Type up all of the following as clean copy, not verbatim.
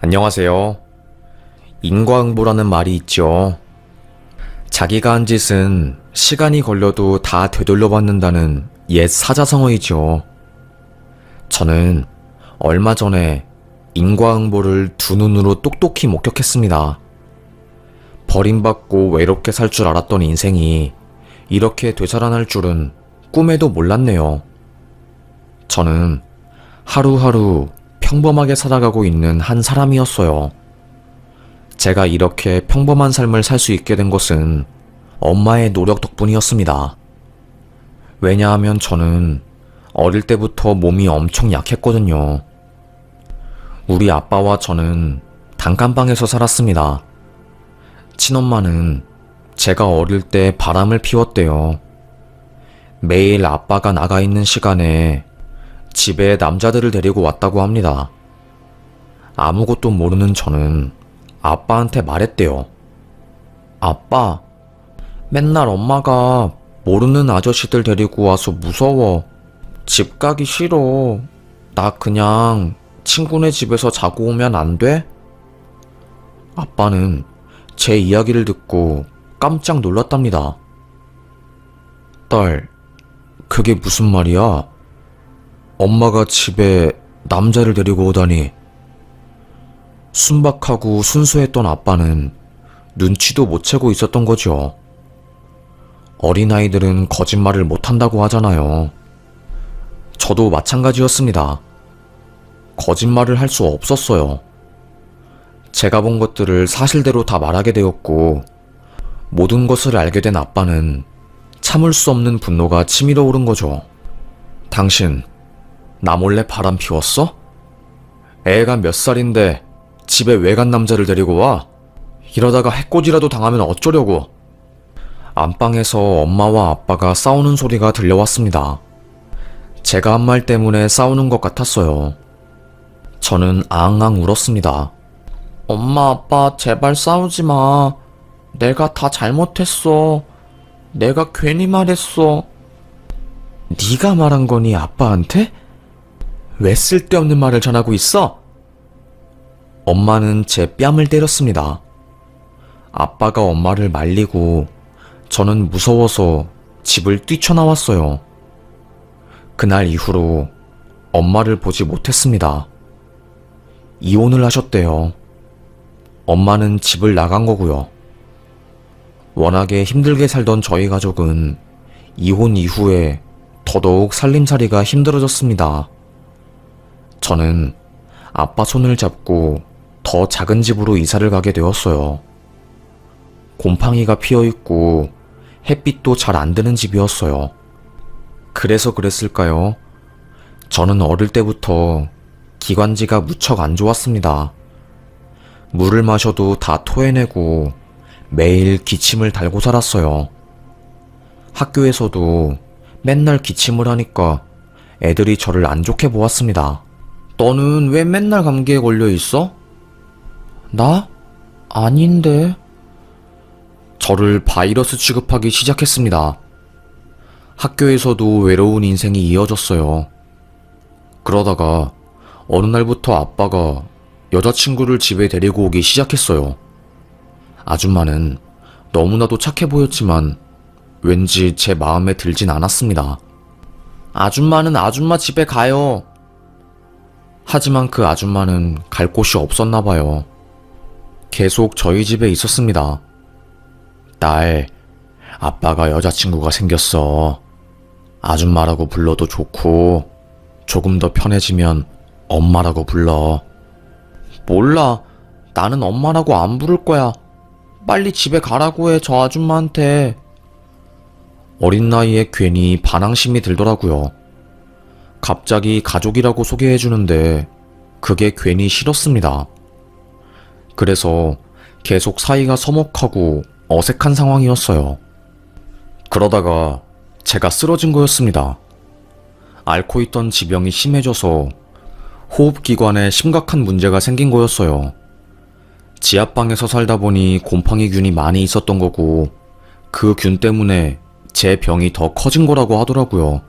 안녕하세요. 인과응보라는 말이 있죠. 자기가 한 짓은 시간이 걸려도 다 되돌려 받는다는 옛 사자성어이죠. 저는 얼마 전에 인과응보를 두 눈으로 똑똑히 목격했습니다. 버림받고 외롭게 살 줄 알았던 인생이 이렇게 되살아날 줄은 꿈에도 몰랐네요. 저는 하루하루 평범하게 살아가고 있는 한 사람이었어요. 제가 이렇게 평범한 삶을 살 수 있게 된 것은 엄마의 노력 덕분이었습니다. 왜냐하면 저는 어릴 때부터 몸이 엄청 약했거든요. 우리 아빠와 저는 단칸방에서 살았습니다. 친엄마는 제가 어릴 때 바람을 피웠대요. 매일 아빠가 나가 있는 시간에 집에 남자들을 데리고 왔다고 합니다. 아무것도 모르는 저는 아빠한테 말했대요. 아빠, 맨날 엄마가 모르는 아저씨들 데리고 와서 무서워. 집 가기 싫어. 나 그냥 친구네 집에서 자고 오면 안 돼? 아빠는 제 이야기를 듣고 깜짝 놀랐답니다. 딸, 그게 무슨 말이야? 엄마가 집에 남자를 데리고 오다니. 순박하고 순수했던 아빠는 눈치도 못 채고 있었던 거죠. 어린아이들은 거짓말을 못한다고 하잖아요. 저도 마찬가지였습니다. 거짓말을 할 수 없었어요. 제가 본 것들을 사실대로 다 말하게 되었고, 모든 것을 알게 된 아빠는 참을 수 없는 분노가 치밀어 오른 거죠. 당신, 나 몰래 바람 피웠어? 애가 몇 살인데 집에 외간 남자를 데리고 와? 이러다가 해코지라도 당하면 어쩌려고? 안방에서 엄마와 아빠가 싸우는 소리가 들려왔습니다. 제가 한 말 때문에 싸우는 것 같았어요. 저는 앙앙 울었습니다. 엄마, 아빠, 제발 싸우지 마. 내가 다 잘못했어. 내가 괜히 말했어. 네가 말한 거니 아빠한테? 왜 쓸데없는 말을 전하고 있어? 엄마는 제 뺨을 때렸습니다. 아빠가 엄마를 말리고 저는 무서워서 집을 뛰쳐나왔어요. 그날 이후로 엄마를 보지 못했습니다. 이혼을 하셨대요. 엄마는 집을 나간 거고요. 워낙에 힘들게 살던 저희 가족은 이혼 이후에 더더욱 살림살이가 힘들어졌습니다. 저는 아빠 손을 잡고 더 작은 집으로 이사를 가게 되었어요. 곰팡이가 피어있고 햇빛도 잘 안 드는 집이었어요. 그래서 그랬을까요? 저는 어릴 때부터 기관지가 무척 안 좋았습니다. 물을 마셔도 다 토해내고 매일 기침을 달고 살았어요. 학교에서도 맨날 기침을 하니까 애들이 저를 안 좋게 보았습니다. 너는 왜 맨날 감기에 걸려 있어? 나? 아닌데. 저를 바이러스 취급하기 시작했습니다. 학교에서도 외로운 인생이 이어졌어요. 그러다가 어느 날부터 아빠가 여자친구를 집에 데리고 오기 시작했어요. 아줌마는 너무나도 착해 보였지만 왠지 제 마음에 들진 않았습니다. 아줌마는 아줌마 집에 가요. 하지만 그 아줌마는 갈 곳이 없었나 봐요. 계속 저희 집에 있었습니다. 딸, 아빠가 여자친구가 생겼어. 아줌마라고 불러도 좋고 조금 더 편해지면 엄마라고 불러. 몰라. 나는 엄마라고 안 부를 거야. 빨리 집에 가라고 해, 저 아줌마한테. 어린 나이에 괜히 반항심이 들더라고요. 갑자기 가족이라고 소개해주는데 그게 괜히 싫었습니다. 그래서 계속 사이가 서먹하고 어색한 상황이었어요. 그러다가 제가 쓰러진 거였습니다. 앓고 있던 지병이 심해져서 호흡기관에 심각한 문제가 생긴 거였어요. 지하방에서 살다 보니 곰팡이균이 많이 있었던 거고 그 균 때문에 제 병이 더 커진 거라고 하더라고요.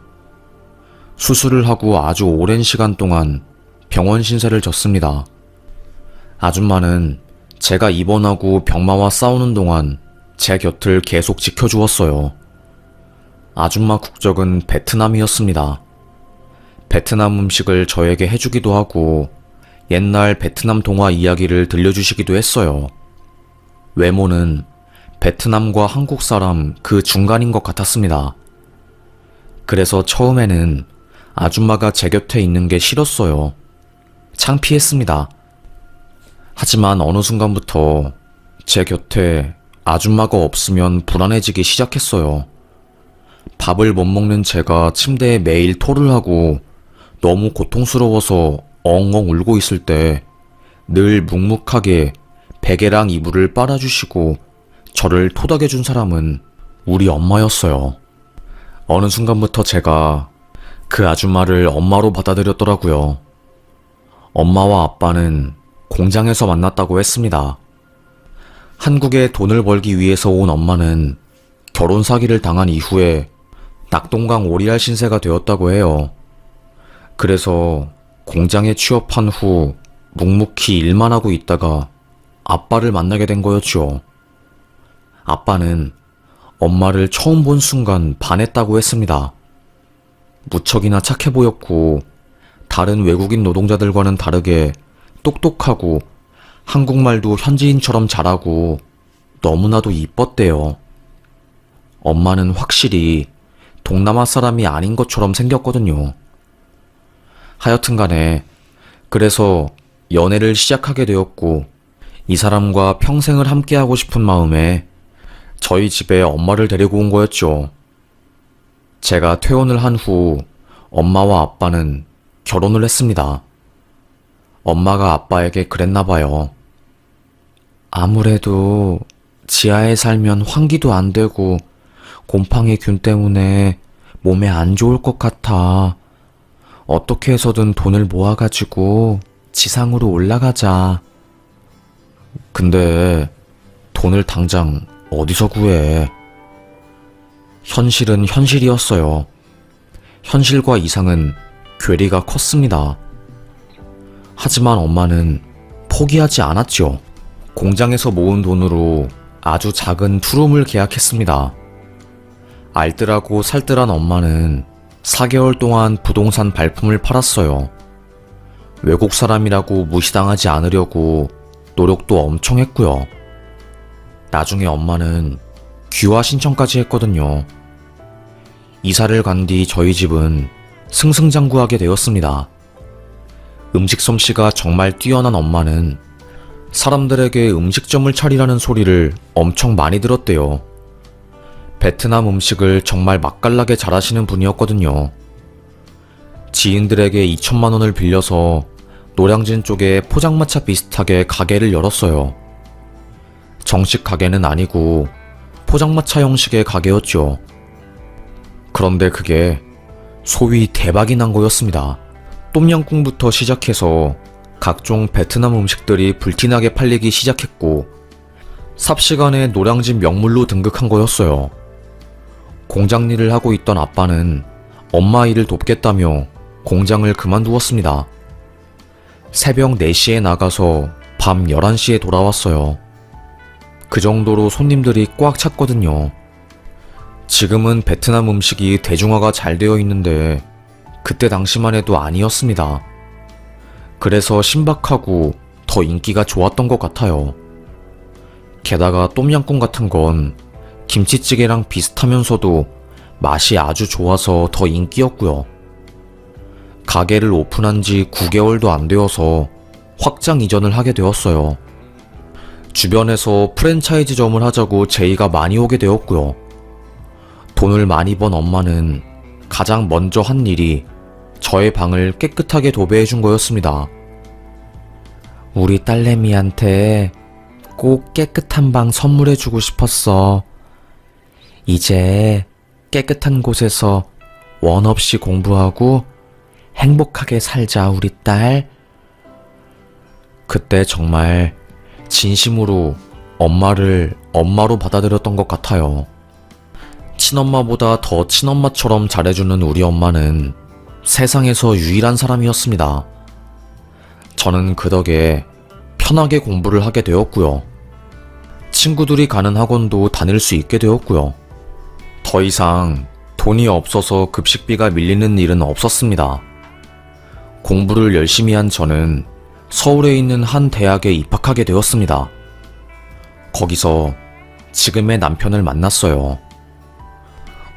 수술을 하고 아주 오랜 시간 동안 병원 신세를 졌습니다. 아줌마는 제가 입원하고 병마와 싸우는 동안 제 곁을 계속 지켜주었어요. 아줌마 국적은 베트남이었습니다. 베트남 음식을 저에게 해주기도 하고 옛날 베트남 동화 이야기를 들려주시기도 했어요. 외모는 베트남과 한국 사람 그 중간인 것 같았습니다. 그래서 처음에는 아줌마가 제 곁에 있는 게 싫었어요. 창피했습니다. 하지만 어느 순간부터 제 곁에 아줌마가 없으면 불안해지기 시작했어요. 밥을 못 먹는 제가 침대에 매일 토를 하고 너무 고통스러워서 엉엉 울고 있을 때 늘 묵묵하게 베개랑 이불을 빨아주시고 저를 토닥여준 사람은 우리 엄마였어요. 어느 순간부터 제가 그 아줌마를 엄마로 받아들였더라고요. 엄마와 아빠는 공장에서 만났다고 했습니다. 한국에 돈을 벌기 위해서 온 엄마는 결혼 사기를 당한 이후에 낙동강 오리알 신세가 되었다고 해요. 그래서 공장에 취업한 후 묵묵히 일만 하고 있다가 아빠를 만나게 된 거였죠. 아빠는 엄마를 처음 본 순간 반했다고 했습니다. 무척이나 착해 보였고 다른 외국인 노동자들과는 다르게 똑똑하고 한국말도 현지인처럼 잘하고 너무나도 이뻤대요. 엄마는 확실히 동남아 사람이 아닌 것처럼 생겼거든요. 하여튼 간에 그래서 연애를 시작하게 되었고 이 사람과 평생을 함께하고 싶은 마음에 저희 집에 엄마를 데리고 온 거였죠. 제가 퇴원을 한 후 엄마와 아빠는 결혼을 했습니다. 엄마가 아빠에게 그랬나 봐요. 아무래도 지하에 살면 환기도 안 되고 곰팡이 균 때문에 몸에 안 좋을 것 같아. 어떻게 해서든 돈을 모아가지고 지상으로 올라가자. 근데 돈을 당장 어디서 구해? 현실은 현실이었어요. 현실과 이상은 괴리가 컸습니다. 하지만 엄마는 포기하지 않았죠. 공장에서 모은 돈으로 아주 작은 투룸을 계약했습니다. 알뜰하고 살뜰한 엄마는 4개월 동안 부동산 발품을 팔았어요. 외국 사람이라고 무시당하지 않으려고 노력도 엄청 했고요. 나중에 엄마는 귀화 신청까지 했거든요. 이사를 간 뒤 저희 집은 승승장구하게 되었습니다. 음식 솜씨가 정말 뛰어난 엄마는 사람들에게 음식점을 차리라는 소리를 엄청 많이 들었대요. 베트남 음식을 정말 맛깔나게 잘하시는 분이었거든요. 지인들에게 2천만 원을 빌려서 노량진 쪽에 포장마차 비슷하게 가게를 열었어요. 정식 가게는 아니고 포장마차 형식의 가게였죠. 그런데 그게 소위 대박이 난 거였습니다. 똠양꿍부터 시작해서 각종 베트남 음식들이 불티나게 팔리기 시작했고 삽시간에 노량진 명물로 등극한 거였어요. 공장 일을 하고 있던 아빠는 엄마 일을 돕겠다며 공장을 그만두었습니다. 새벽 4시에 나가서 밤 11시에 돌아왔어요. 그 정도로 손님들이 꽉 찼거든요. 지금은 베트남 음식이 대중화가 잘 되어 있는데 그때 당시만 해도 아니었습니다. 그래서 신박하고 더 인기가 좋았던 것 같아요. 게다가 똠양꿍 같은 건 김치찌개랑 비슷하면서도 맛이 아주 좋아서 더 인기였고요. 가게를 오픈한 지 9개월도 안 되어서 확장 이전을 하게 되었어요. 주변에서 프랜차이즈점을 하자고 제의가 많이 오게 되었고요. 돈을 많이 번 엄마는 가장 먼저 한 일이 저의 방을 깨끗하게 도배해 준 거였습니다. 우리 딸내미한테 꼭 깨끗한 방 선물해 주고 싶었어. 이제 깨끗한 곳에서 원 없이 공부하고 행복하게 살자, 우리 딸. 그때 정말 진심으로 엄마를 엄마로 받아들였던 것 같아요. 친엄마보다 더 친엄마처럼 잘해주는 우리 엄마는 세상에서 유일한 사람이었습니다. 저는 그 덕에 편하게 공부를 하게 되었고요. 친구들이 가는 학원도 다닐 수 있게 되었고요. 더 이상 돈이 없어서 급식비가 밀리는 일은 없었습니다. 공부를 열심히 한 저는 서울에 있는 한 대학에 입학하게 되었습니다. 거기서 지금의 남편을 만났어요.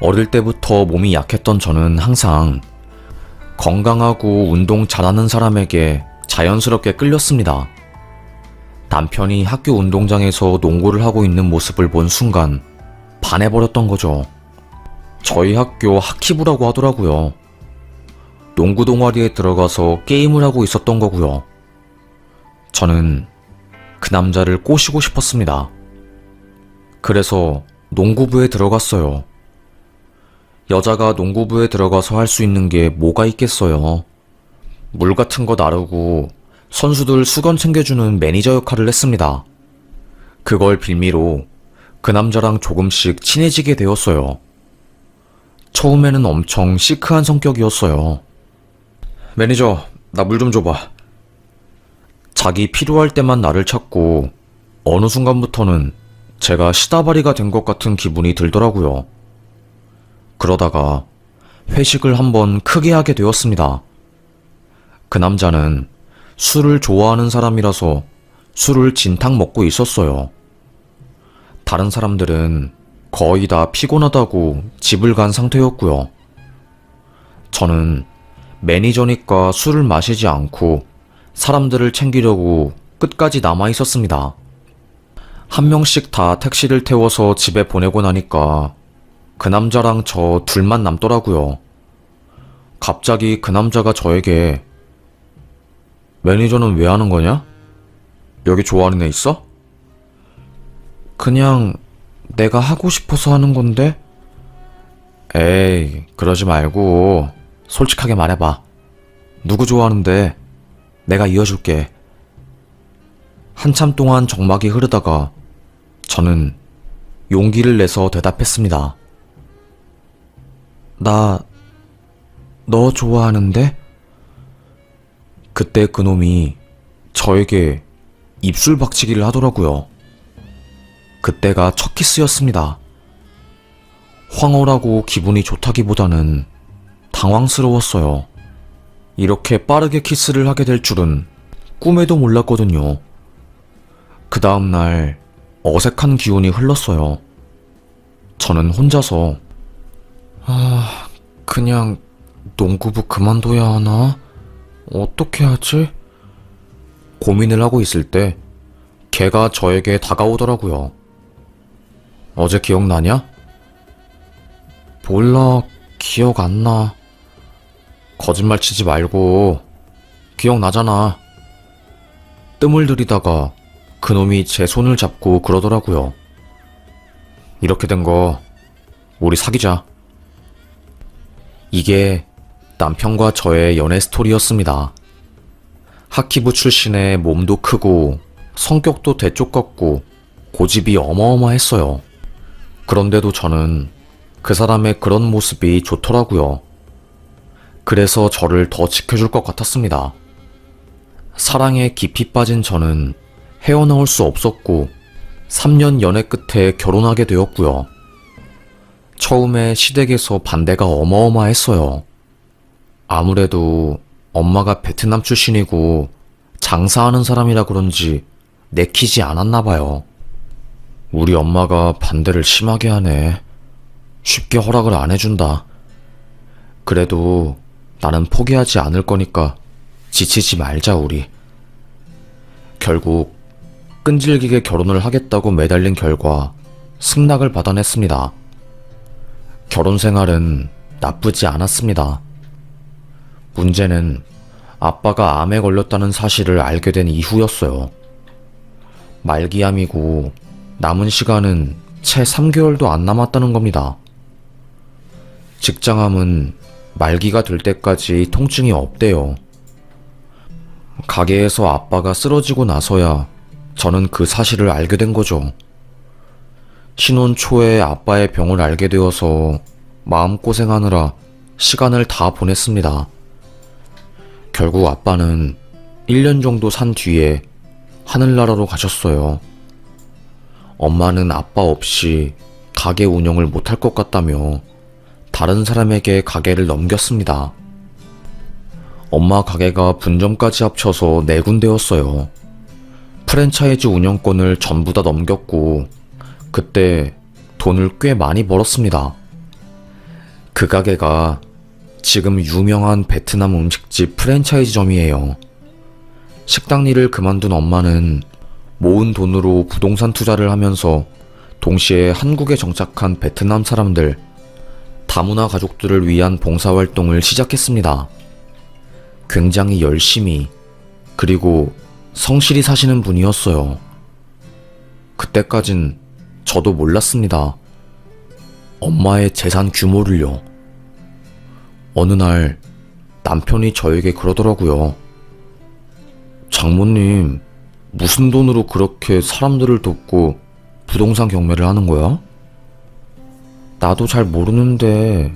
어릴 때부터 몸이 약했던 저는 항상 건강하고 운동 잘하는 사람에게 자연스럽게 끌렸습니다. 남편이 학교 운동장에서 농구를 하고 있는 모습을 본 순간 반해버렸던 거죠. 저희 학교 하키부라고 하더라고요. 농구 동아리에 들어가서 게임을 하고 있었던 거고요. 저는 그 남자를 꼬시고 싶었습니다. 그래서 농구부에 들어갔어요. 여자가 농구부에 들어가서 할 수 있는 게 뭐가 있겠어요. 물 같은 거 나르고 선수들 수건 챙겨주는 매니저 역할을 했습니다. 그걸 빌미로 그 남자랑 조금씩 친해지게 되었어요. 처음에는 엄청 시크한 성격이었어요. 매니저, 나 물 좀 줘봐. 자기 필요할 때만 나를 찾고 어느 순간부터는 제가 시다바리가 된 것 같은 기분이 들더라고요. 그러다가 회식을 한번 크게 하게 되었습니다. 그 남자는 술을 좋아하는 사람이라서 술을 진탕 먹고 있었어요. 다른 사람들은 거의 다 피곤하다고 집을 간 상태였고요. 저는 매니저니까 술을 마시지 않고 사람들을 챙기려고 끝까지 남아 있었습니다. 한 명씩 다 택시를 태워서 집에 보내고 나니까 그 남자랑 저 둘만 남더라고요. 갑자기 그 남자가 저에게 매니저는 왜 하는 거냐? 여기 좋아하는 애 있어? 그냥 내가 하고 싶어서 하는 건데? 에이, 그러지 말고 솔직하게 말해봐. 누구 좋아하는데? 내가 이어줄게. 한참 동안 정막이 흐르다가 저는 용기를 내서 대답했습니다. 나 너 좋아하는데? 그때 그놈이 저에게 입술 박치기를 하더라고요. 그때가 첫 키스였습니다. 황홀하고 기분이 좋다기보다는 당황스러웠어요. 이렇게 빠르게 키스를 하게 될 줄은 꿈에도 몰랐거든요. 그 다음날 어색한 기운이 흘렀어요. 저는 혼자서 그냥 농구부 그만둬야 하나? 어떻게 하지? 고민을 하고 있을 때 걔가 저에게 다가오더라고요. 어제 기억나냐? 몰라, 기억 안 나. 거짓말 치지 말고 기억나잖아. 뜸을 들이다가 그놈이 제 손을 잡고 그러더라고요. 이렇게 된 거 우리 사귀자. 이게 남편과 저의 연애 스토리였습니다. 하키부 출신의 몸도 크고 성격도 대쪽 같고 고집이 어마어마했어요. 그런데도 저는 그 사람의 그런 모습이 좋더라고요. 그래서 저를 더 지켜줄 것 같았습니다. 사랑에 깊이 빠진 저는 헤어나올 수 없었고 3년 연애 끝에 결혼하게 되었고요. 처음에 시댁에서 반대가 어마어마했어요. 아무래도 엄마가 베트남 출신이고 장사하는 사람이라 그런지 내키지 않았나 봐요. 우리 엄마가 반대를 심하게 하네. 쉽게 허락을 안 해준다. 그래도 나는 포기하지 않을 거니까 지치지 말자 우리. 결국 끈질기게 결혼을 하겠다고 매달린 결과 승낙을 받아냈습니다. 결혼 생활은 나쁘지 않았습니다. 문제는 아빠가 암에 걸렸다는 사실을 알게 된 이후였어요. 말기암이고 남은 시간은 채 3개월도 안 남았다는 겁니다. 직장암은 말기가 될 때까지 통증이 없대요. 가게에서 아빠가 쓰러지고 나서야 저는 그 사실을 알게 된 거죠. 신혼 초에 아빠의 병을 알게 되어서 마음고생하느라 시간을 다 보냈습니다. 결국 아빠는 1년 정도 산 뒤에 하늘나라로 가셨어요. 엄마는 아빠 없이 가게 운영을 못할 것 같다며 다른 사람에게 가게를 넘겼습니다. 엄마 가게가 분점까지 합쳐서 4군데였어요. 프랜차이즈 운영권을 전부 다 넘겼고 그때 돈을 꽤 많이 벌었습니다. 그 가게가 지금 유명한 베트남 음식집 프랜차이즈점이에요. 식당 일을 그만둔 엄마는 모은 돈으로 부동산 투자를 하면서 동시에 한국에 정착한 베트남 사람들, 다문화 가족들을 위한 봉사활동을 시작했습니다. 굉장히 열심히 그리고 성실히 사시는 분이었어요. 그때까진 저도 몰랐습니다. 엄마의 재산 규모를요. 어느 날 남편이 저에게 그러더라고요. 장모님, 무슨 돈으로 그렇게 사람들을 돕고 부동산 경매를 하는 거야? 나도 잘 모르는데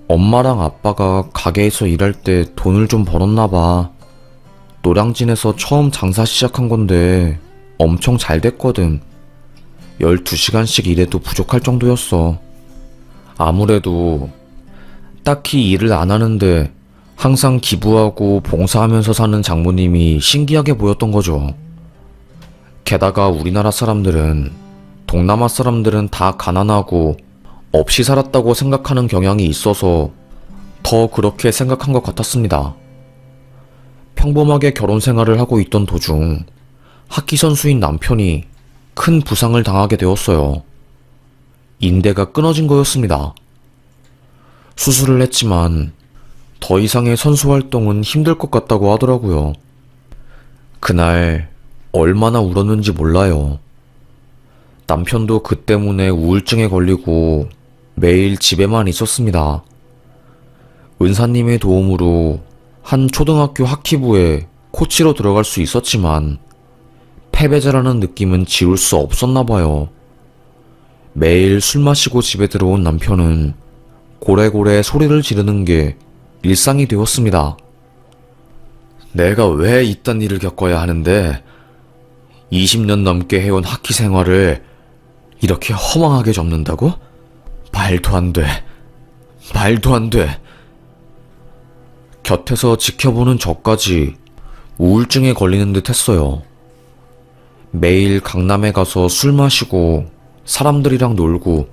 엄마랑 아빠가 가게에서 일할 때 돈을 좀 벌었나 봐. 노량진에서 처음 장사 시작한 건데 엄청 잘 됐거든. 12시간씩 일해도 부족할 정도였어. 아무래도 딱히 일을 안 하는데 항상 기부하고 봉사하면서 사는 장모님이 신기하게 보였던 거죠. 게다가 우리나라 사람들은 동남아 사람들은 다 가난하고 없이 살았다고 생각하는 경향이 있어서 더 그렇게 생각한 것 같았습니다. 평범하게 결혼 생활을 하고 있던 도중 하키 선수인 남편이 큰 부상을 당하게 되었어요. 인대가 끊어진 거였습니다. 수술을 했지만 더 이상의 선수 활동은 힘들 것 같다고 하더라고요. 그날 얼마나 울었는지 몰라요. 남편도 그 때문에 우울증에 걸리고 매일 집에만 있었습니다. 은사님의 도움으로 한 초등학교 하키부에 코치로 들어갈 수 있었지만 패배자라는 느낌은 지울 수 없었나 봐요. 매일 술 마시고 집에 들어온 남편은 고래고래 소리를 지르는 게 일상이 되었습니다. 내가 왜 이딴 일을 겪어야 하는데 20년 넘게 해온 하키 생활을 이렇게 허망하게 접는다고? 말도 안 돼. 말도 안 돼. 곁에서 지켜보는 저까지 우울증에 걸리는 듯 했어요. 매일 강남에 가서 술 마시고 사람들이랑 놀고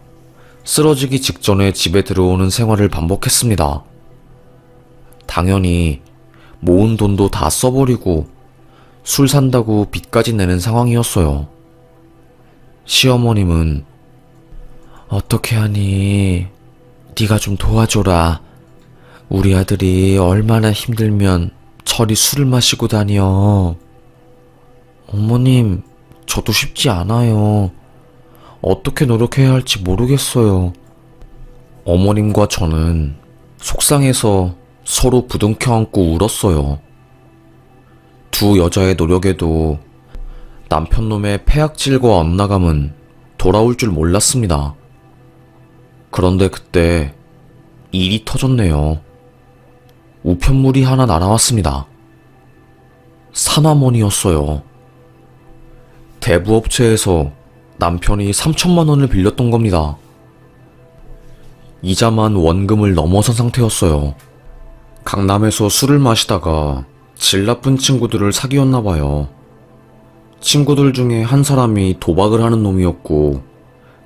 쓰러지기 직전에 집에 들어오는 생활을 반복했습니다. 당연히 모은 돈도 다 써버리고 술 산다고 빚까지 내는 상황이었어요. 시어머님은 어떻게 하니? 네가 좀 도와줘라. 우리 아들이 얼마나 힘들면 저리 술을 마시고 다녀. 어머님, 저도 쉽지 않아요. 어떻게 노력해야 할지 모르겠어요. 어머님과 저는 속상해서 서로 부둥켜 안고 울었어요. 두 여자의 노력에도 남편놈의 폐악질과 엇나감은 돌아올 줄 몰랐습니다. 그런데 그때 일이 터졌네요. 우편물이 하나 날아왔습니다. 산화몬이었어요. 대부업체에서 남편이 3천만 원을 빌렸던 겁니다. 이자만 원금을 넘어선 상태였어요. 강남에서 술을 마시다가 질 나쁜 친구들을 사귀었나 봐요. 친구들 중에 한 사람이 도박을 하는 놈이었고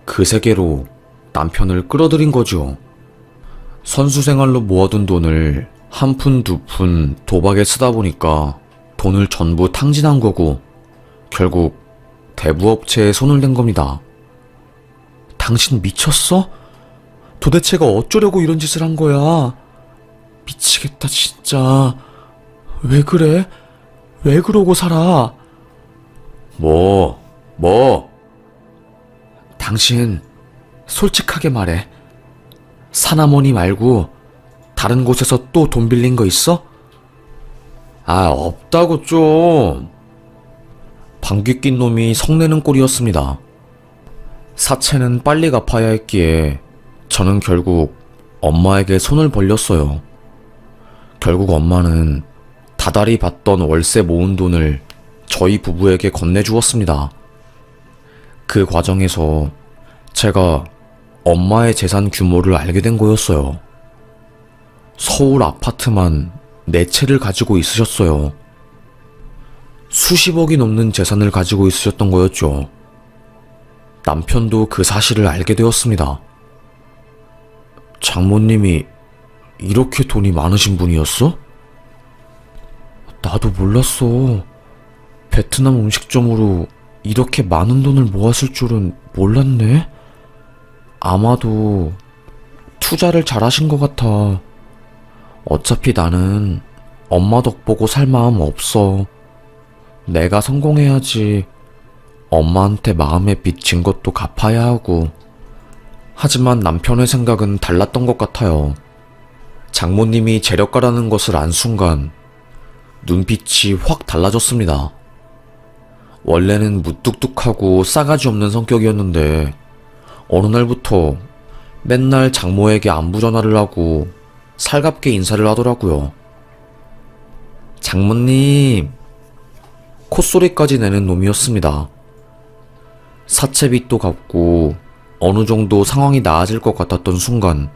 그 세계로 남편을 끌어들인 거죠. 선수 생활로 모아둔 돈을 한 푼, 두 푼 도박에 쓰다 보니까 돈을 전부 탕진한 거고 결국 대부업체에 손을 댄 겁니다. 당신 미쳤어? 도대체가 어쩌려고 이런 짓을 한 거야? 미치겠다 진짜. 왜 그래? 왜 그러고 살아? 뭐? 당신 솔직하게 말해. 사나머니 말고 다른 곳에서 또 돈 빌린 거 있어? 아, 없다고 좀. 방귀 낀 놈이 성내는 꼴이었습니다. 사채는 빨리 갚아야 했기에 저는 결국 엄마에게 손을 벌렸어요. 결국 엄마는 다달이 받던 월세 모은 돈을 저희 부부에게 건네주었습니다. 그 과정에서 제가 엄마의 재산 규모를 알게 된 거였어요. 서울 아파트만 4채를 가지고 있으셨어요. 수십억이 넘는 재산을 가지고 있으셨던 거였죠. 남편도 그 사실을 알게 되었습니다. 장모님이 이렇게 돈이 많으신 분이었어? 나도 몰랐어. 베트남 음식점으로 이렇게 많은 돈을 모았을 줄은 몰랐네. 아마도 투자를 잘하신 것 같아. 어차피 나는 엄마 덕 보고 살 마음 없어. 내가 성공해야지. 엄마한테 마음에 빚 진 것도 갚아야 하고. 하지만 남편의 생각은 달랐던 것 같아요. 장모님이 재력가라는 것을 안 순간 눈빛이 확 달라졌습니다. 원래는 무뚝뚝하고 싸가지 없는 성격이었는데 어느 날부터 맨날 장모에게 안부 전화를 하고 살갑게 인사를 하더라고요. 장모님, 콧소리까지 내는 놈이었습니다. 사채빚도 갚고 어느 정도 상황이 나아질 것 같았던 순간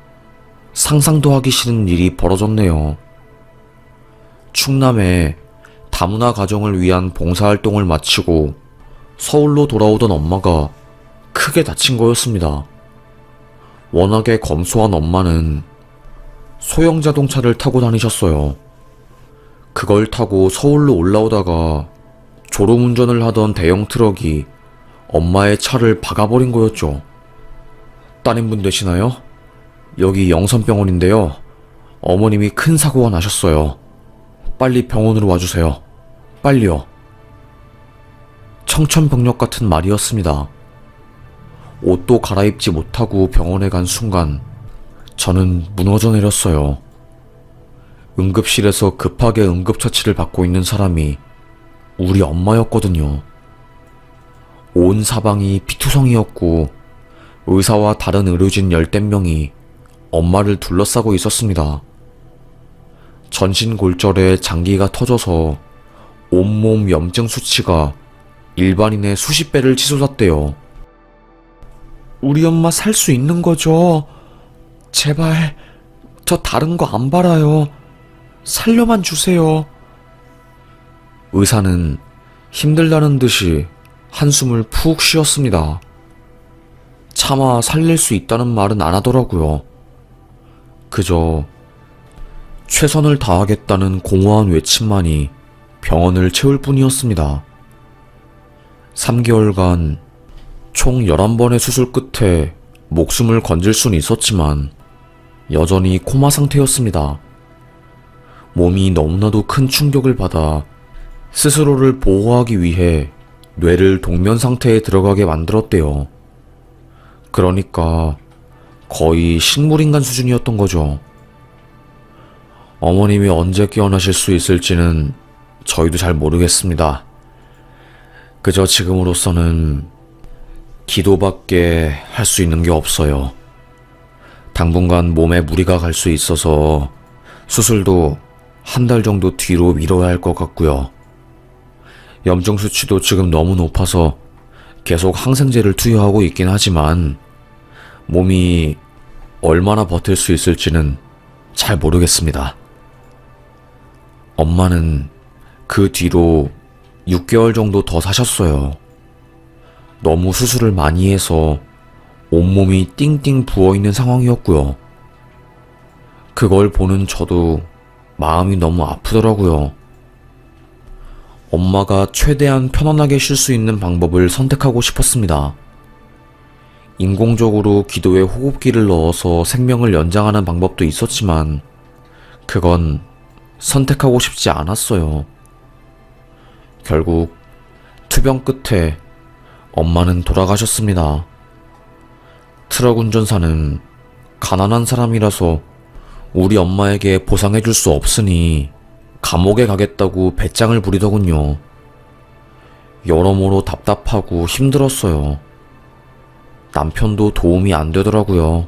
상상도 하기 싫은 일이 벌어졌네요. 충남에 다문화 가정을 위한 봉사활동을 마치고 서울로 돌아오던 엄마가 크게 다친 거였습니다. 워낙에 검소한 엄마는 소형 자동차를 타고 다니셨어요. 그걸 타고 서울로 올라오다가 졸음운전을 하던 대형 트럭이 엄마의 차를 박아버린 거였죠. 따님분 되시나요? 여기 영선병원인데요. 어머님이 큰 사고가 나셨어요. 빨리 병원으로 와주세요. 빨리요. 청천벽력 같은 말이었습니다. 옷도 갈아입지 못하고 병원에 간 순간 저는 무너져 내렸어요. 응급실에서 급하게 응급처치를 받고 있는 사람이 우리 엄마였거든요. 온 사방이 피투성이었고 의사와 다른 의료진 10대 명이 엄마를 둘러싸고 있었습니다. 전신골절에 장기가 터져서 온몸 염증 수치가 일반인의 수십 배를 치솟았대요. 우리 엄마 살 수 있는 거죠? 제발 저 다른 거 안 바라요. 살려만 주세요. 의사는 힘들다는 듯이 한숨을 푹 쉬었습니다. 차마 살릴 수 있다는 말은 안 하더라고요. 그저 최선을 다하겠다는 공허한 외침만이 병원을 채울 뿐이었습니다. 3개월간 총 11번의 수술 끝에 목숨을 건질 수는 있었지만 여전히 코마 상태였습니다. 몸이 너무나도 큰 충격을 받아 스스로를 보호하기 위해 뇌를 동면 상태에 들어가게 만들었대요. 그러니까 거의 식물인간 수준이었던 거죠. 어머님이 언제 깨어나실 수 있을지는 저희도 잘 모르겠습니다. 그저 지금으로서는 기도밖에 할 수 있는 게 없어요. 당분간 몸에 무리가 갈 수 있어서 수술도 한 달 정도 뒤로 미뤄야 할 것 같고요. 염증 수치도 지금 너무 높아서 계속 항생제를 투여하고 있긴 하지만 몸이 얼마나 버틸 수 있을지는 잘 모르겠습니다. 엄마는 그 뒤로 6개월 정도 더 사셨어요. 너무 수술을 많이 해서 온몸이 띵띵 부어있는 상황이었고요. 그걸 보는 저도 마음이 너무 아프더라고요. 엄마가 최대한 편안하게 쉴 수 있는 방법을 선택하고 싶었습니다. 인공적으로 기도에 호흡기를 넣어서 생명을 연장하는 방법도 있었지만 그건 선택하고 싶지 않았어요. 결국 투병 끝에 엄마는 돌아가셨습니다. 트럭 운전사는 가난한 사람이라서 우리 엄마에게 보상해줄 수 없으니 감옥에 가겠다고 배짱을 부리더군요. 여러모로 답답하고 힘들었어요. 남편도 도움이 안 되더라고요.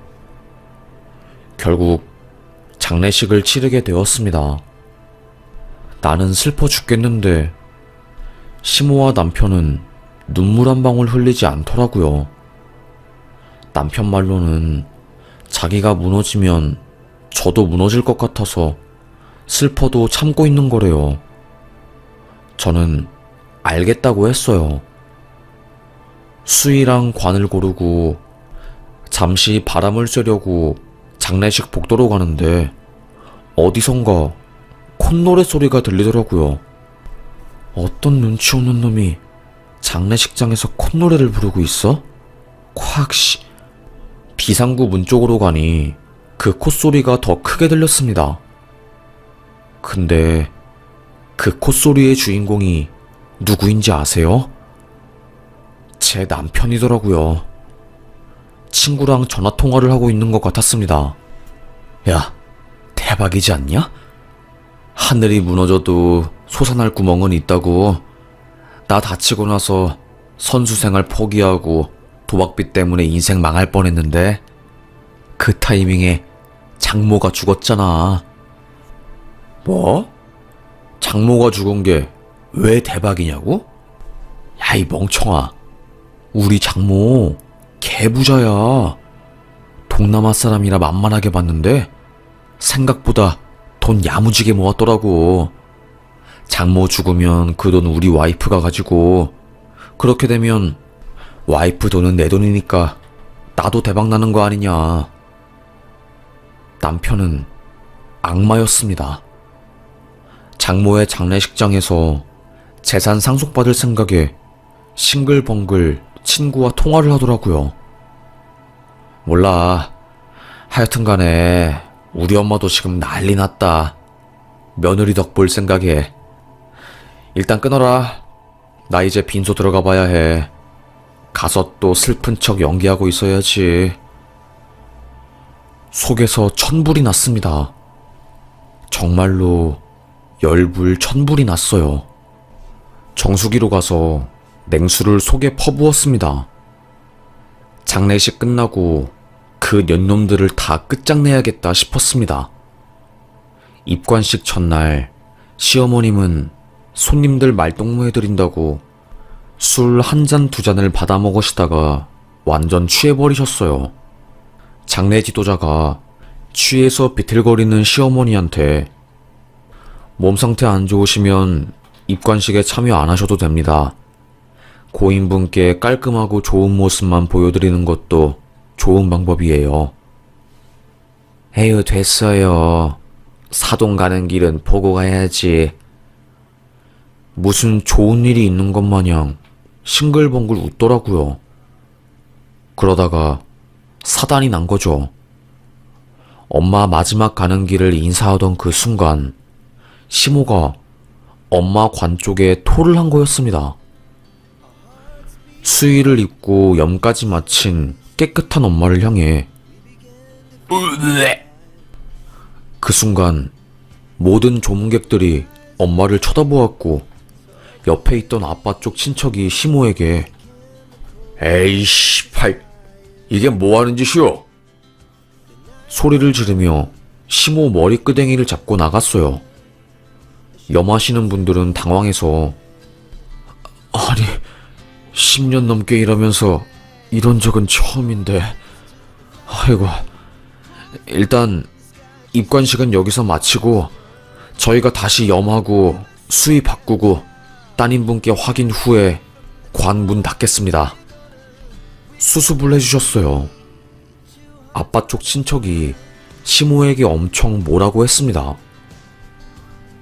결국 장례식을 치르게 되었습니다. 나는 슬퍼 죽겠는데 시모와 남편은 눈물 한 방울 흘리지 않더라고요. 남편 말로는 자기가 무너지면 저도 무너질 것 같아서 슬퍼도 참고 있는 거래요. 저는 알겠다고 했어요. 수의랑 관을 고르고 잠시 바람을 쐬려고 장례식 복도로 가는데 어디선가 콧노래 소리가 들리더라고요. 어떤 눈치 없는 놈이 장례식장에서 콧노래를 부르고 있어? 콱씨. 비상구 문 쪽으로 가니 그 콧소리가 더 크게 들렸습니다. 근데 그 콧소리의 주인공이 누구인지 아세요? 제 남편이더라고요. 친구랑 전화통화를 하고 있는 것 같았습니다. 야, 대박이지 않냐? 하늘이 무너져도 솟아날 구멍은 있다고. 나 다치고 나서 선수생활 포기하고 도박빚 때문에 인생 망할 뻔했는데 그 타이밍에 장모가 죽었잖아. 뭐? 장모가 죽은 게 왜 대박이냐고? 야, 이 멍청아. 우리 장모 개부자야. 동남아 사람이라 만만하게 봤는데 생각보다 돈 야무지게 모았더라고. 장모 죽으면 그 돈 우리 와이프가 가지고, 그렇게 되면 와이프 돈은 내 돈이니까 나도 대박 나는 거 아니냐. 남편은 악마였습니다. 장모의 장례식장에서 재산 상속받을 생각에 싱글벙글 친구와 통화를 하더라고요. 몰라. 하여튼 간에 우리 엄마도 지금 난리 났다. 며느리 덕 볼 생각에. 일단 끊어라. 나 이제 빈소 들어가 봐야 해. 가서 또 슬픈 척 연기하고 있어야지. 속에서 천불이 났습니다. 정말로 열불 천불이 났어요. 정수기로 가서 냉수를 속에 퍼부었습니다. 장례식 끝나고 그 년놈들을 다 끝장내야겠다 싶었습니다. 입관식 전날 시어머님은 손님들 말동무해드린다고 술 한 잔 두 잔을 받아 먹으시다가 완전 취해버리셨어요. 장례 지도자가 취해서 비틀거리는 시어머니한테 몸 상태 안 좋으시면 입관식에 참여 안 하셔도 됩니다. 고인분께 깔끔하고 좋은 모습만 보여드리는 것도 좋은 방법이에요. 에휴, 됐어요. 사돈 가는 길은 보고 가야지. 무슨 좋은 일이 있는 것 마냥 싱글벙글 웃더라고요. 그러다가 사단이 난 거죠. 엄마 마지막 가는 길을 인사하던 그 순간 시모가 엄마 관 쪽에 토를 한 거였습니다. 수의를 입고 염까지 마친 깨끗한 엄마를 향해 그 순간 모든 조문객들이 엄마를 쳐다보았고 옆에 있던 아빠 쪽 친척이 시모에게 에이씨 팔 이게 뭐하는 짓이오? 소리를 지르며 시모 머리끄댕이를 잡고 나갔어요. 염하시는 분들은 당황해서 아니 10년 넘게 일하면서 이런 적은 처음인데 아이고 일단 입관식은 여기서 마치고 저희가 다시 염하고 수의 바꾸고 따님분께 확인 후에 관 문 닫겠습니다. 수습을 해주셨어요. 아빠 쪽 친척이 시모에게 엄청 뭐라고 했습니다.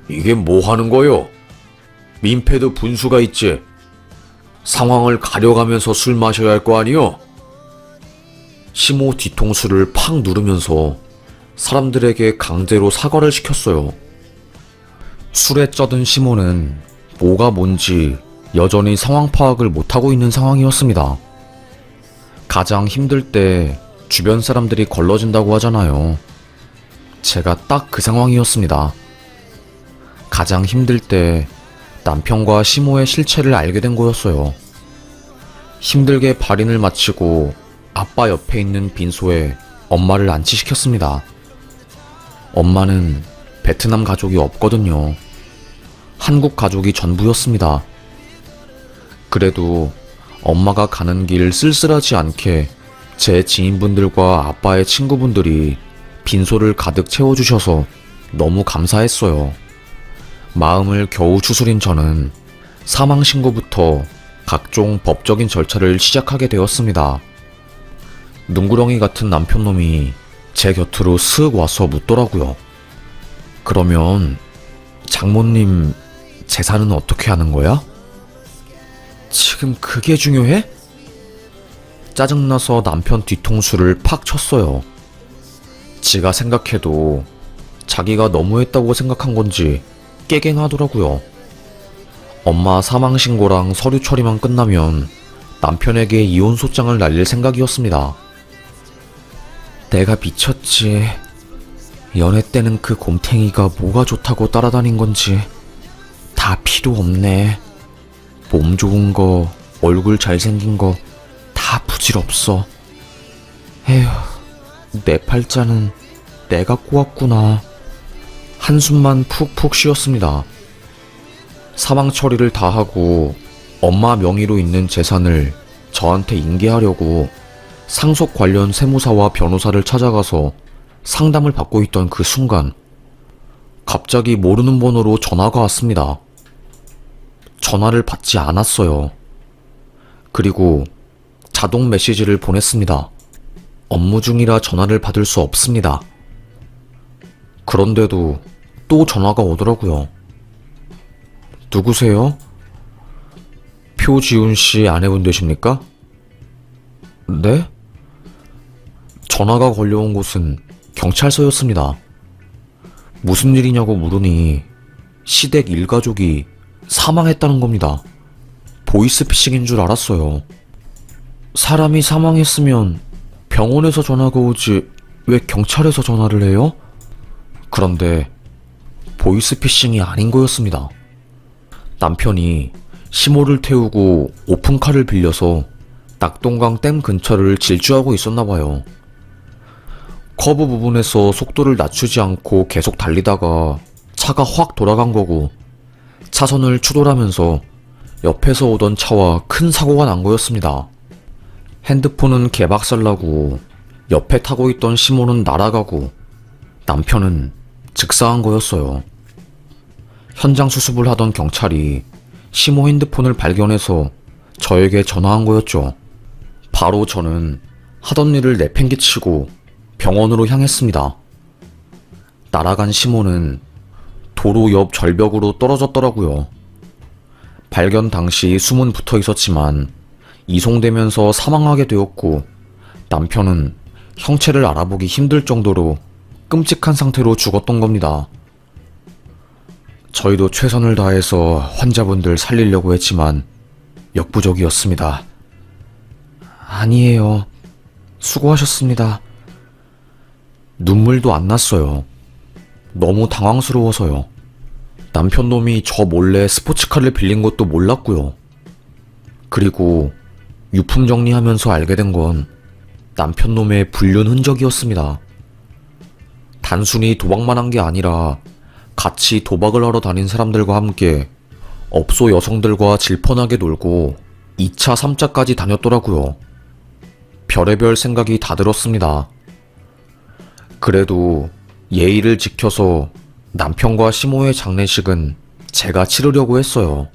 이게 뭐 하는 거요? 민폐도 분수가 있지. 상황을 가려가면서 술 마셔야 할 거 아니요? 시모 뒤통수를 팍 누르면서 사람들에게 강제로 사과를 시켰어요. 술에 쩌든 시모는 뭐가 뭔지 여전히 상황 파악을 못하고 있는 상황이었습니다. 가장 힘들 때 주변 사람들이 걸러진다고 하잖아요. 제가 딱 그 상황이었습니다. 가장 힘들 때 남편과 시모의 실체를 알게 된 거였어요. 힘들게 발인을 마치고 아빠 옆에 있는 빈소에 엄마를 안치시켰습니다. 엄마는 베트남 가족이 없거든요. 한국 가족이 전부였습니다. 그래도 엄마가 가는 길 쓸쓸하지 않게 제 지인분들과 아빠의 친구분들이 빈소를 가득 채워주셔서 너무 감사했어요. 마음을 겨우 추스린 저는 사망신고부터 각종 법적인 절차를 시작하게 되었습니다. 눈구렁이 같은 남편놈이 제 곁으로 슥 와서 묻더라고요. 그러면 장모님 재산은 어떻게 하는 거야? 지금 그게 중요해? 짜증나서 남편 뒤통수를 팍 쳤어요. 지가 생각해도 자기가 너무했다고 생각한 건지 깨갱하더라고요. 엄마 사망신고랑 서류 처리만 끝나면 남편에게 이혼 소장을 날릴 생각이었습니다. 내가 미쳤지. 연애 때는 그 곰탱이가 뭐가 좋다고 따라다닌 건지 다 필요 없네. 몸 좋은 거, 얼굴 잘생긴 거 다 부질없어. 에휴, 내 팔자는 내가 꼬았구나. 한숨만 푹푹 쉬었습니다. 사망 처리를 다 하고 엄마 명의로 있는 재산을 저한테 인계하려고 상속 관련 세무사와 변호사를 찾아가서 상담을 받고 있던 그 순간 갑자기 모르는 번호로 전화가 왔습니다. 전화를 받지 않았어요. 그리고 자동 메시지를 보냈습니다. 업무 중이라 전화를 받을 수 없습니다. 그런데도 또 전화가 오더라고요. 누구세요? 표지훈 씨 아내분 되십니까? 네? 전화가 걸려온 곳은 경찰서였습니다. 무슨 일이냐고 물으니 시댁 일가족이 사망했다는 겁니다. 보이스피싱인 줄 알았어요. 사람이 사망했으면 병원에서 전화가 오지 왜 경찰에서 전화를 해요? 그런데 보이스피싱이 아닌 거였습니다. 남편이 시모를 태우고 오픈카를 빌려서 낙동강 댐 근처를 질주하고 있었나 봐요. 커브 부분에서 속도를 낮추지 않고 계속 달리다가 차가 확 돌아간 거고 차선을 추돌하면서 옆에서 오던 차와 큰 사고가 난 거였습니다. 핸드폰은 개박살나고 옆에 타고 있던 시모는 날아가고 남편은 즉사한 거였어요. 현장 수습을 하던 경찰이 시모 핸드폰을 발견해서 저에게 전화한 거였죠. 바로 저는 하던 일을 내팽개치고 병원으로 향했습니다. 날아간 시모는 도로 옆 절벽으로 떨어졌더라고요. 발견 당시 숨은 붙어 있었지만 이송되면서 사망하게 되었고 남편은 형체를 알아보기 힘들 정도로 끔찍한 상태로 죽었던 겁니다. 저희도 최선을 다해서 환자분들 살리려고 했지만 역부족이었습니다. 아니에요. 수고하셨습니다. 눈물도 안 났어요. 너무 당황스러워서요. 남편놈이 저 몰래 스포츠카를 빌린 것도 몰랐고요. 그리고 유품 정리하면서 알게 된 건 남편놈의 불륜 흔적이었습니다. 단순히 도박만 한 게 아니라 같이 도박을 하러 다닌 사람들과 함께 업소 여성들과 질펀하게 놀고 2차, 3차까지 다녔더라고요. 별의별 생각이 다 들었습니다. 그래도 예의를 지켜서 남편과 시모의 장례식은 제가 치르려고 했어요.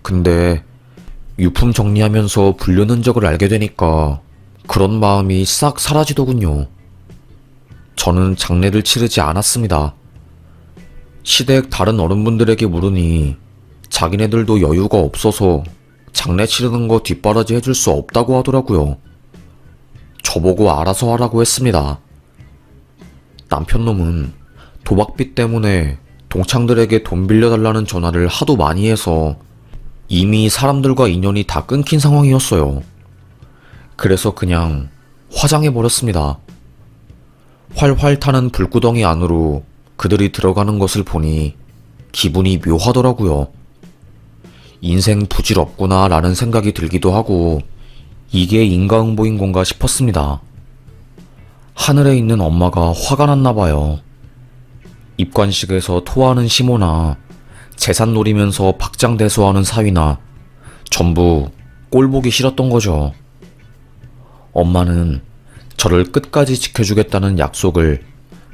근데 유품 정리하면서 불륜 흔적을 알게 되니까 그런 마음이 싹 사라지더군요. 저는 장례를 치르지 않았습니다. 시댁 다른 어른분들에게 물으니 자기네들도 여유가 없어서 장례 치르는 거 뒷바라지 해줄 수 없다고 하더라고요. 저보고 알아서 하라고 했습니다. 남편놈은 도박빚 때문에 동창들에게 돈 빌려달라는 전화를 하도 많이 해서 이미 사람들과 인연이 다 끊긴 상황이었어요. 그래서 그냥 화장해버렸습니다. 활활 타는 불구덩이 안으로 그들이 들어가는 것을 보니 기분이 묘하더라고요. 인생 부질없구나 라는 생각이 들기도 하고 이게 인과응보인 건가 싶었습니다. 하늘에 있는 엄마가 화가 났나 봐요. 입관식에서 토하는 시모나 재산 노리면서 박장대소하는 사위나 전부 꼴보기 싫었던 거죠. 엄마는 저를 끝까지 지켜주겠다는 약속을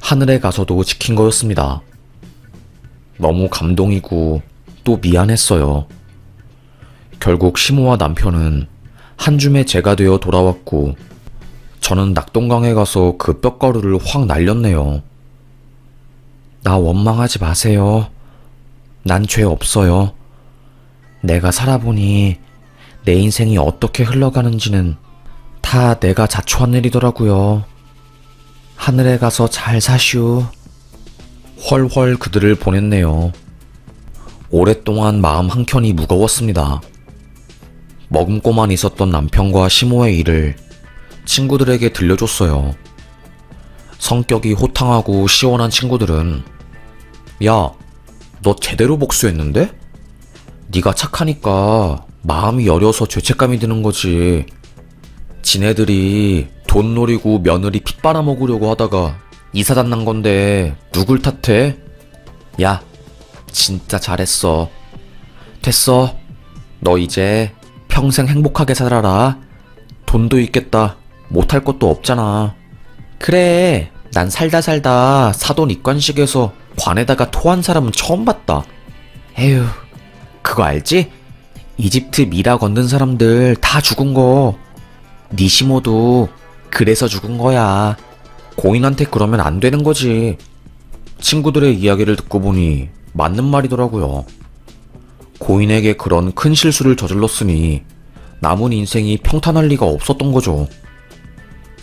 하늘에 가서도 지킨 거였습니다. 너무 감동이고 또 미안했어요. 결국 시모와 남편은 한 줌의 재가 되어 돌아왔고 저는 낙동강에 가서 그 뼈가루를 확 날렸네요. 나 원망하지 마세요. 난 죄 없어요. 내가 살아보니 내 인생이 어떻게 흘러가는지는 다 내가 자초한 일이더라고요. 하늘에 가서 잘 사슈. 훨훨 그들을 보냈네요. 오랫동안 마음 한켠이 무거웠습니다. 머금고만 있었던 남편과 시모의 일을 친구들에게 들려줬어요. 성격이 호탕하고 시원한 친구들은 야, 너 제대로 복수했는데? 네가 착하니까 마음이 여려서 죄책감이 드는 거지. 지네들이 돈 노리고 며느리 피 빨아먹으려고 하다가 이사단 난 건데 누굴 탓해? 야, 진짜 잘했어. 됐어. 너 이제 평생 행복하게 살아라. 돈도 있겠다. 못할 것도 없잖아. 그래, 난 살다 사돈 입관식에서 관에다가 토한 사람은 처음 봤다. 에휴, 그거 알지? 이집트 미라 건든 사람들 다 죽은 거. 니시모도 그래서 죽은 거야. 고인한테 그러면 안 되는 거지. 친구들의 이야기를 듣고 보니 맞는 말이더라고요. 고인에게 그런 큰 실수를 저질렀으니 남은 인생이 평탄할 리가 없었던 거죠.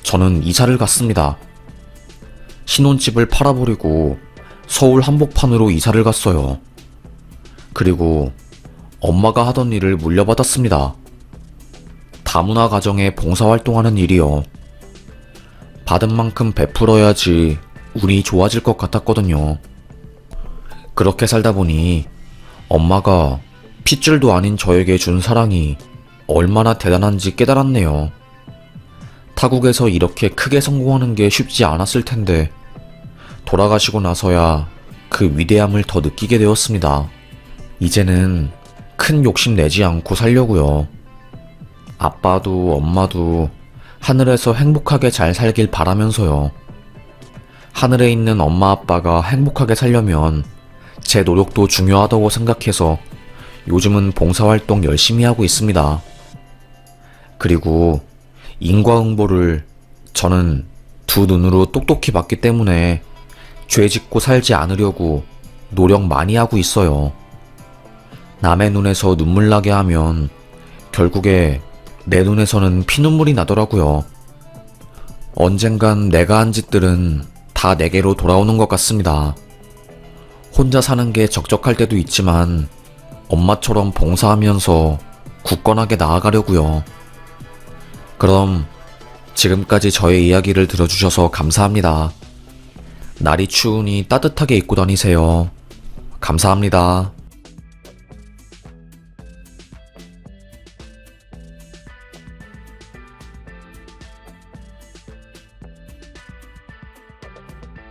저는 이사를 갔습니다. 신혼집을 팔아버리고 서울 한복판으로 이사를 갔어요. 그리고 엄마가 하던 일을 물려받았습니다. 다문화 가정에 봉사활동하는 일이요. 받은 만큼 베풀어야지 운이 좋아질 것 같았거든요. 그렇게 살다 보니 엄마가 핏줄도 아닌 저에게 준 사랑이 얼마나 대단한지 깨달았네요. 타국에서 이렇게 크게 성공하는 게 쉽지 않았을 텐데 돌아가시고 나서야 그 위대함을 더 느끼게 되었습니다. 이제는 큰 욕심 내지 않고 살려고요. 아빠도 엄마도 하늘에서 행복하게 잘 살길 바라면서요. 하늘에 있는 엄마 아빠가 행복하게 살려면 제 노력도 중요하다고 생각해서 요즘은 봉사활동 열심히 하고 있습니다. 그리고 인과응보를 저는 두 눈으로 똑똑히 봤기 때문에 죄 짓고 살지 않으려고 노력 많이 하고 있어요. 남의 눈에서 눈물 나게 하면 결국에 내 눈에서는 피눈물이 나더라고요. 언젠간 내가 한 짓들은 다 내게로 돌아오는 것 같습니다. 혼자 사는 게 적적할 때도 있지만 엄마처럼 봉사하면서 굳건하게 나아가려고요. 그럼 지금까지 저의 이야기를 들어주셔서 감사합니다. 날이 추우니 따뜻하게 입고 다니세요. 감사합니다.